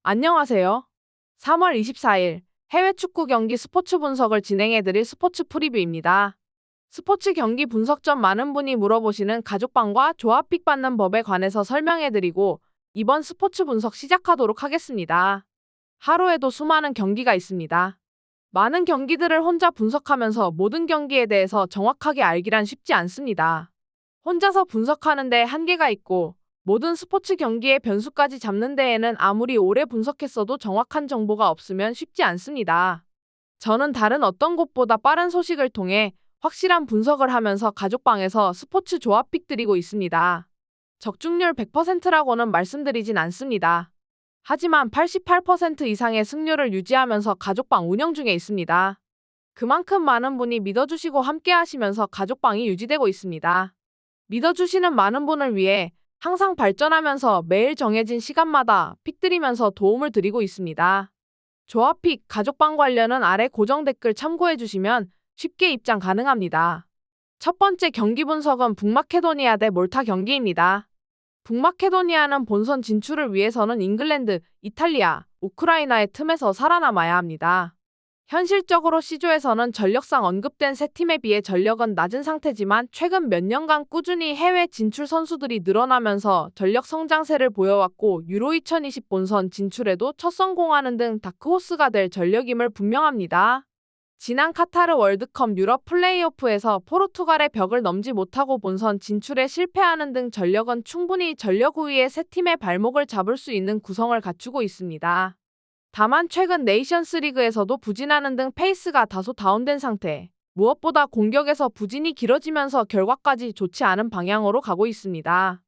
안녕하세요. 3월 24일 해외 축구 경기 스포츠 분석을 진행해드릴 스포츠 프리뷰입니다. 스포츠 경기 분석 전 많은 분이 물어보시는 가족방과 조합픽 받는 법에 관해서 설명해드리고 이번 스포츠 분석 시작하도록 하겠습니다. 하루에도 수많은 경기가 있습니다. 많은 경기들을 혼자 분석하면서 모든 경기에 대해서 정확하게 알기란 쉽지 않습니다. 혼자서 분석하는데 한계가 있고 모든 스포츠 경기의 변수까지 잡는 데에는 아무리 오래 분석했어도 정확한 정보가 없으면 쉽지 않습니다. 저는 다른 어떤 곳보다 빠른 소식을 통해 확실한 분석을 하면서 가족방에서 스포츠 조합픽 드리고 있습니다. 적중률 100%라고는 말씀드리진 않습니다. 하지만 88% 이상의 승률을 유지하면서 가족방 운영 중에 있습니다. 그만큼 많은 분이 믿어주시고 함께 하시면서 가족방이 유지되고 있습니다. 믿어주시는 많은 분을 위해 항상 발전하면서 매일 정해진 시간마다 픽 드리면서 도움을 드리고 있습니다. 조합픽, 가족방 관련은 아래 고정 댓글 참고해주시면 쉽게 입장 가능합니다. 첫 번째 경기 분석은 북마케도니아 대 몰타 경기입니다. 북마케도니아는 본선 진출을 위해서는 잉글랜드, 이탈리아, 우크라이나의 틈에서 살아남아야 합니다. 현실적으로 C조에서는 전력상 언급된 세 팀에 비해 전력은 낮은 상태지만 최근 몇 년간 꾸준히 해외 진출 선수들이 늘어나면서 전력 성장세를 보여왔고 유로 2020 본선 진출에도 첫 성공하는 등 다크호스가 될 전력임을 분명합니다. 지난 카타르 월드컵 유럽 플레이오프에서 포르투갈의 벽을 넘지 못하고 본선 진출에 실패하는 등 전력은 충분히 전력 우위의 세 팀의 발목을 잡을 수 있는 구성을 갖추고 있습니다. 다만 최근 네이션스 리그에서도 부진하는 등 페이스가 다소 다운된 상태, 무엇보다 공격에서 부진이 길어지면서 결과까지 좋지 않은 방향으로 가고 있습니다.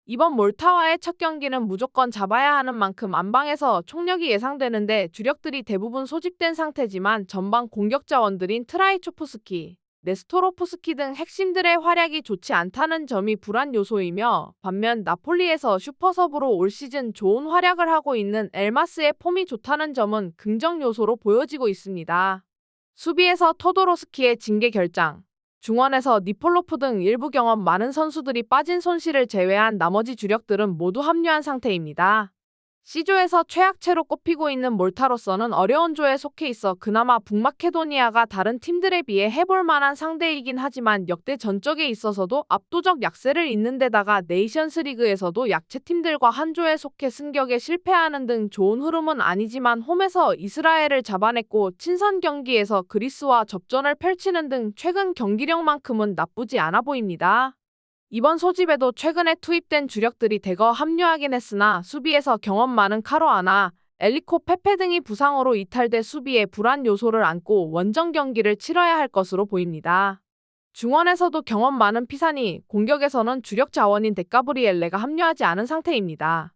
이번 몰타와의 첫 경기는 무조건 잡아야 하는 만큼 안방에서 총력이 예상되는데 주력들이 대부분 소집된 상태지만 전방 공격 자원들인 트라이초프스키, 네스토로프스키 등 핵심들의 활약이 좋지 않다는 점이 불안 요소이며 반면 나폴리에서 슈퍼섭으로 올 시즌 좋은 활약을 하고 있는 엘마스의 폼이 좋다는 점은 긍정 요소로 보여지고 있습니다. 수비에서 토도로스키의 징계 결장, 중원에서 니폴로프 등 일부 경험 많은 선수들이 빠진 손실을 제외한 나머지 주력들은 모두 합류한 상태입니다. C조에서 최악체로 꼽히고 있는 몰타로서는 어려운 조에 속해 있어 그나마 북마케도니아가 다른 팀들에 비해 해볼 만한 상대이긴 하지만 역대 전적에 있어서도 압도적 약세를 잇는 데다가 네이션스 리그에서도 약체팀들과 한 조에 속해 승격에 실패하는 등 좋은 흐름은 아니지만 홈에서 이스라엘을 잡아냈고 친선 경기에서 그리스와 접전을 펼치는 등 최근 경기력만큼은 나쁘지 않아 보입니다. 이번 소집에도 최근에 투입된 주력들이 대거 합류하긴 했으나 수비에서 경험 많은 카로아나, 엘리코 페페 등이 부상으로 이탈돼 수비에 불안 요소를 안고 원정 경기를 치러야 할 것으로 보입니다. 중원에서도 경험 많은 피사니, 공격에서는 주력 자원인 데카브리엘레가 합류하지 않은 상태입니다.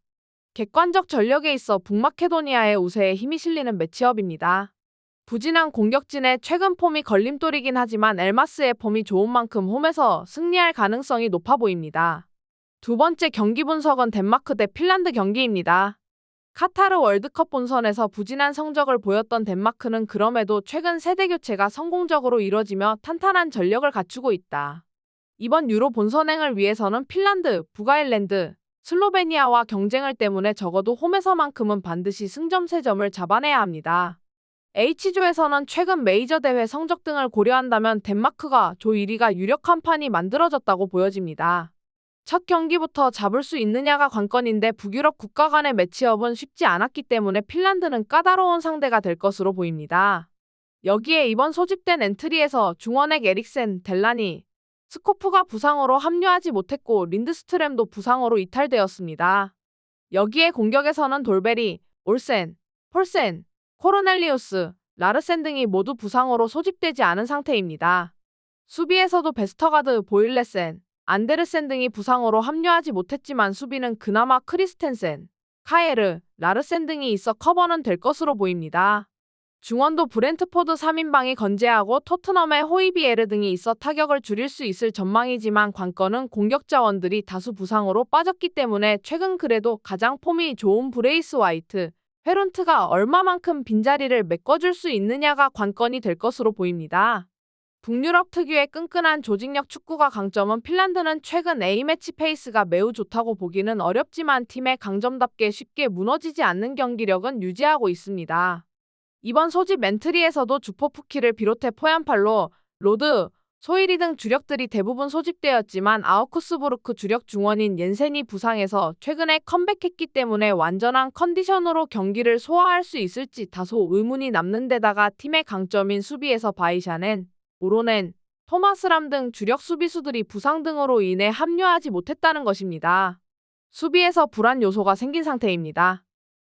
객관적 전력에 있어 북마케도니아의 우세에 힘이 실리는 매치업입니다. 부진한 공격진의 최근 폼이 걸림돌이긴 하지만 엘마스의 폼이 좋은 만큼 홈에서 승리할 가능성이 높아 보입니다. 두 번째 경기 분석은 덴마크 대 핀란드 경기입니다. 카타르 월드컵 본선에서 부진한 성적을 보였던 덴마크는 그럼에도 최근 세대 교체가 성공적으로 이뤄지며 탄탄한 전력을 갖추고 있다. 이번 유로 본선행을 위해서는 핀란드, 북아일랜드, 슬로베니아와 경쟁을 때문에 적어도 홈에서만큼은 반드시 승점 3점을 잡아내야 합니다. H조에서는 최근 메이저 대회 성적 등을 고려한다면 덴마크가 조 1위가 유력한 판이 만들어졌다고 보여집니다. 첫 경기부터 잡을 수 있느냐가 관건인데 북유럽 국가 간의 매치업은 쉽지 않았기 때문에 핀란드는 까다로운 상대가 될 것으로 보입니다. 여기에 이번 소집된 엔트리에서 중원의 에릭센, 델라니, 스코프가 부상으로 합류하지 못했고 린드스트램도 부상으로 이탈되었습니다. 여기에 공격에서는 돌베리, 올센, 폴센, 코르넬리우스, 라르센 등이 모두 부상으로 소집되지 않은 상태입니다. 수비에서도 베스터가드, 보일레센, 안데르센 등이 부상으로 합류하지 못했지만 수비는 그나마 크리스텐센, 카에르, 라르센 등이 있어 커버는 될 것으로 보입니다. 중원도 브렌트포드 3인방이 건재하고 토트넘의 호이비에르 등이 있어 타격을 줄일 수 있을 전망이지만 관건은 공격 자원들이 다수 부상으로 빠졌기 때문에 최근 그래도 가장 폼이 좋은 브레이스 화이트, 헤룬트가 얼마만큼 빈자리를 메꿔줄 수 있느냐가 관건이 될 것으로 보입니다. 북유럽 특유의 끈끈한 조직력 축구가 강점은 핀란드는 최근 A매치 페이스가 매우 좋다고 보기는 어렵지만 팀의 강점답게 쉽게 무너지지 않는 경기력은 유지하고 있습니다. 이번 소집 엔트리에서도 주포프키를 비롯해 포얀팔로, 로드, 소이리 등 주력들이 대부분 소집되었지만 아우크스부르크 주력 중원인 옌센이 부상해서 최근에 컴백했기 때문에 완전한 컨디션으로 경기를 소화할 수 있을지 다소 의문이 남는 데다가 팀의 강점인 수비에서 바이샤넨, 오로넨, 토마스람 등 주력 수비수들이 부상 등으로 인해 합류하지 못했다는 것입니다. 수비에서 불안 요소가 생긴 상태입니다.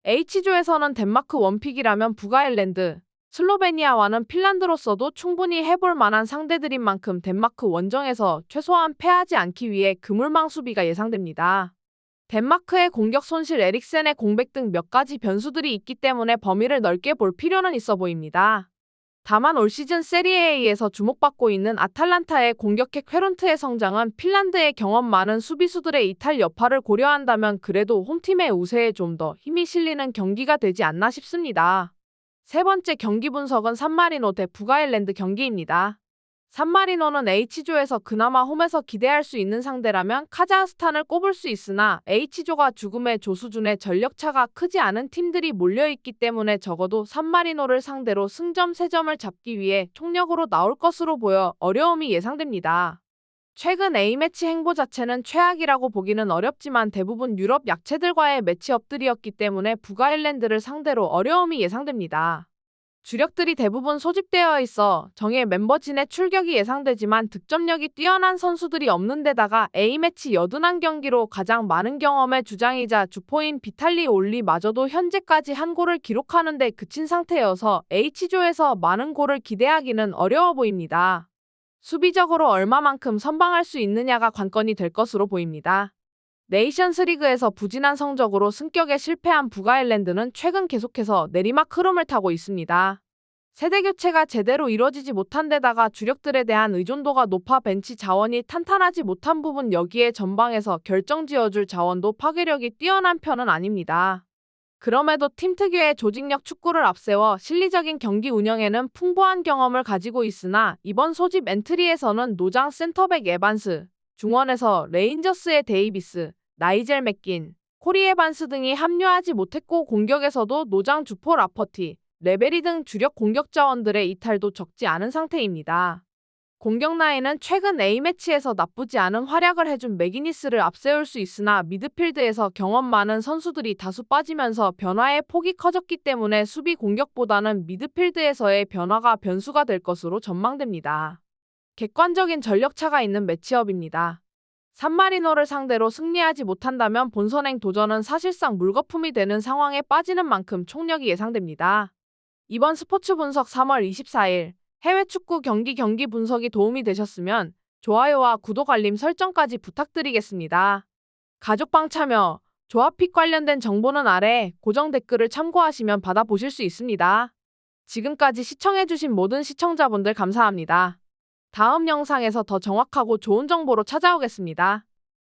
H조에서는 덴마크 원픽이라면 북아일랜드, 슬로베니아와는 핀란드로서도 충분히 해볼 만한 상대들인 만큼 덴마크 원정에서 최소한 패하지 않기 위해 그물망 수비가 예상됩니다. 덴마크의 공격 손실 에릭센의 공백 등 몇 가지 변수들이 있기 때문에 범위를 넓게 볼 필요는 있어 보입니다. 다만 올 시즌 세리에A에서 주목받고 있는 아탈란타의 공격핵 훼론트의 성장은 핀란드의 경험 많은 수비수들의 이탈 여파를 고려한다면 그래도 홈팀의 우세에 좀 더 힘이 실리는 경기가 되지 않나 싶습니다. 세 번째 경기 분석은 산마리노 대 북아일랜드 경기입니다. 산마리노는 H조에서 그나마 홈에서 기대할 수 있는 상대라면 카자흐스탄을 꼽을 수 있으나 H조가 죽음의 조 수준의 전력차가 크지 않은 팀들이 몰려있기 때문에 적어도 산마리노를 상대로 승점 3점을 잡기 위해 총력으로 나올 것으로 보여 어려움이 예상됩니다. 최근 A매치 행보 자체는 최악이라고 보기는 어렵지만 대부분 유럽 약체들과의 매치업들이었기 때문에 북아일랜드를 상대로 어려움이 예상됩니다. 주력들이 대부분 소집되어 있어 정예 멤버진의 출격이 예상되지만 득점력이 뛰어난 선수들이 없는 데다가 A매치 여든한 경기로 가장 많은 경험의 주장이자 주포인 비탈리 올리마저도 현재까지 한 골을 기록하는 데 그친 상태여서 H조에서 많은 골을 기대하기는 어려워 보입니다. 수비적으로 얼마만큼 선방할 수 있느냐가 관건이 될 것으로 보입니다. 네이션스 리그에서 부진한 성적으로 승격에 실패한 북아일랜드는 최근 계속해서 내리막 흐름을 타고 있습니다. 세대 교체가 제대로 이뤄지지 못한 데다가 주력들에 대한 의존도가 높아 벤치 자원이 탄탄하지 못한 부분 여기에 전방에서 결정지어줄 자원도 파괴력이 뛰어난 편은 아닙니다. 그럼에도 팀 특유의 조직력 축구를 앞세워 실리적인 경기 운영에는 풍부한 경험을 가지고 있으나 이번 소집 엔트리에서는 노장 센터백 에반스, 중원에서 레인저스의 데이비스, 나이젤 맥긴, 코리 에반스 등이 합류하지 못했고 공격에서도 노장 주포 라퍼티, 레베리 등 주력 공격 자원들의 이탈도 적지 않은 상태입니다. 공격 라인은 최근 A매치에서 나쁘지 않은 활약을 해준 맥기니스를 앞세울 수 있으나 미드필드에서 경험 많은 선수들이 다수 빠지면서 변화의 폭이 커졌기 때문에 수비 공격보다는 미드필드에서의 변화가 변수가 될 것으로 전망됩니다. 객관적인 전력차가 있는 매치업입니다. 산마리노를 상대로 승리하지 못한다면 본선행 도전은 사실상 물거품이 되는 상황에 빠지는 만큼 총력이 예상됩니다. 이번 스포츠 분석 3월 24일 해외 축구 경기 분석이 도움이 되셨으면 좋아요와 구독 알림 설정까지 부탁드리겠습니다. 가족방 참여, 조합픽 관련된 정보는 아래 고정 댓글을 참고하시면 받아보실 수 있습니다. 지금까지 시청해주신 모든 시청자분들 감사합니다. 다음 영상에서 더 정확하고 좋은 정보로 찾아오겠습니다.